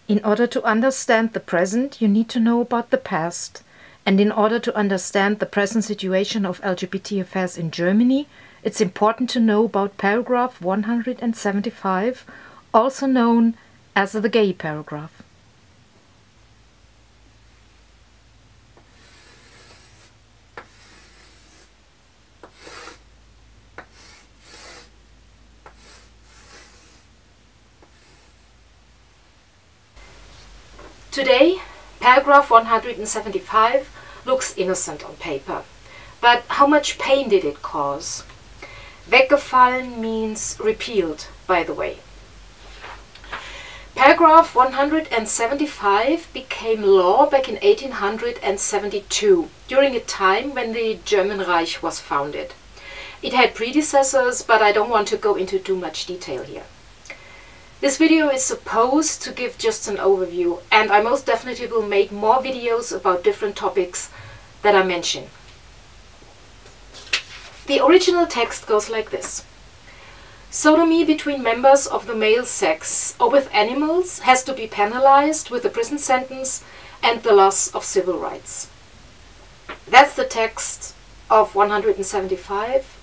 In order to understand the present, you need to know about the past. And in order to understand the present situation of LGBT affairs in Germany, it's important to know about paragraph 175, also known as the gay paragraph. Today, paragraph 175 looks innocent on paper. But how much pain did it cause? Weggefallen means repealed, by the way. Paragraph 175 became law back in 1872, during a time when the German Reich was founded. It had predecessors, but I don't want to go into too much detail here. This video is supposed to give just an overview, and I most definitely will make more videos about different topics that I mention. The original text goes like this. Sodomy between members of the male sex or with animals has to be penalized with a prison sentence and the loss of civil rights. That's the text of 175,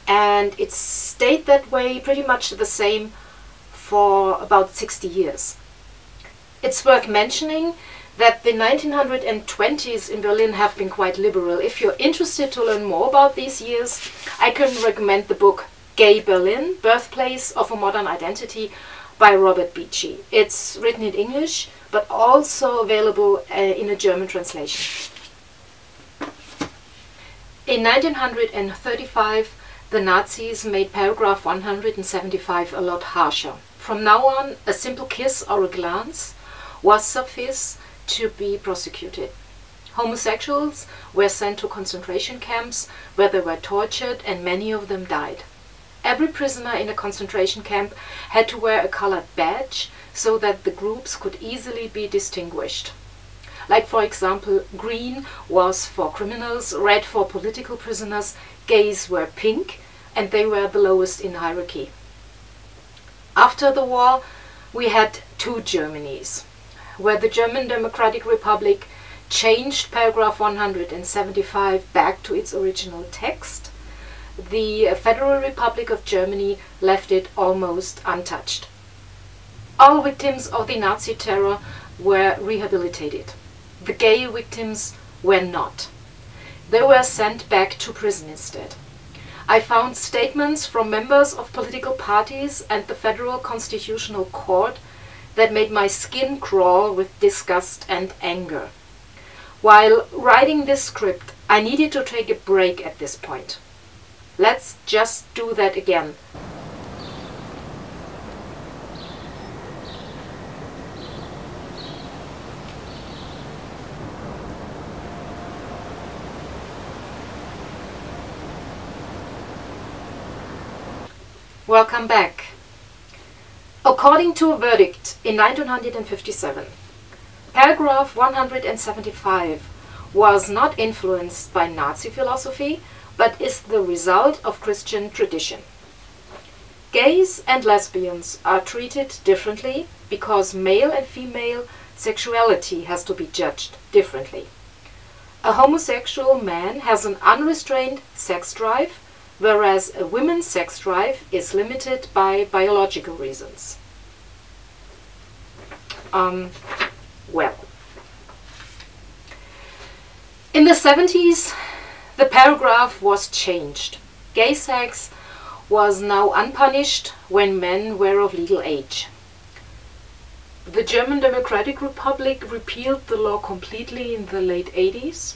and it stayed that way pretty much the same for about 60 years. It's worth mentioning that the 1920s in Berlin have been quite liberal. If you're interested to learn more about these years, I can recommend the book Gay Berlin, Birthplace of a Modern Identity by Robert Beachy. It's written in English, but also available in a German translation. In 1935, the Nazis made paragraph 175 a lot harsher. From now on, a simple kiss or a glance was sufficient to be prosecuted. Homosexuals were sent to concentration camps where they were tortured, and many of them died. Every prisoner in a concentration camp had to wear a colored badge so that the groups could easily be distinguished. Like, for example, green was for criminals, red for political prisoners, gays were pink, and they were the lowest in hierarchy. After the war, we had two Germanys, where the German Democratic Republic changed paragraph 175 back to its original text. The Federal Republic of Germany left it almost untouched. All victims of the Nazi terror were rehabilitated. The gay victims were not. They were sent back to prison instead. I found statements from members of political parties and the Federal Constitutional Court that made my skin crawl with disgust and anger. While writing this script, I needed to take a break at this point. Let's just do that again. Welcome back. According to a verdict in 1957, paragraph 175 was not influenced by Nazi philosophy, but is the result of Christian tradition. Gays and lesbians are treated differently because male and female sexuality has to be judged differently. A homosexual man has an unrestrained sex drive, whereas a woman's sex drive is limited by biological reasons. Well, in the 70s, the paragraph was changed. Gay sex was now unpunished when men were of legal age. The German Democratic Republic repealed the law completely in the late 80s,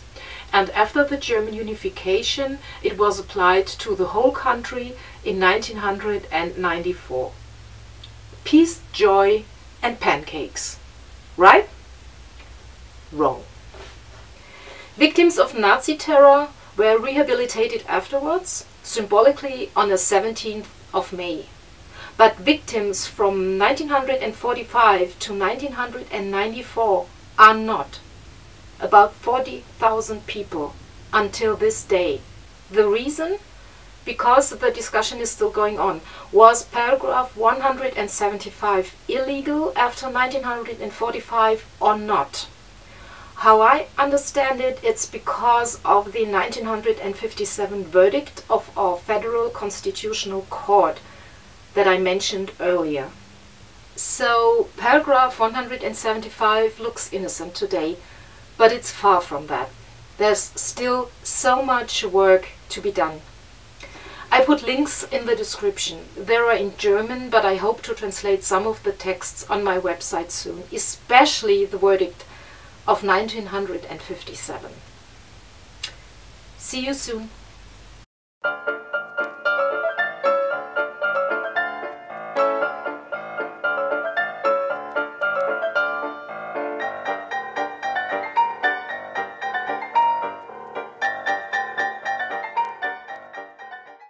and after the German unification, it was applied to the whole country in 1994. Peace, joy, and pancakes. Right? Wrong. Victims of Nazi terror were rehabilitated afterwards, symbolically on the 17th of May. But victims from 1945 to 1994 are not. About 40,000 people until this day. The reason? because the discussion is still going on. Was paragraph 175 illegal after 1945 or not? How I understand it, it's because of the 1957 verdict of our Federal Constitutional Court that I mentioned earlier. So paragraph 175 looks innocent today, but it's far from that. There's still so much work to be done. I put links in the description. They are in German, but I hope to translate some of the texts on my website soon, especially the verdict of 1957. See you soon.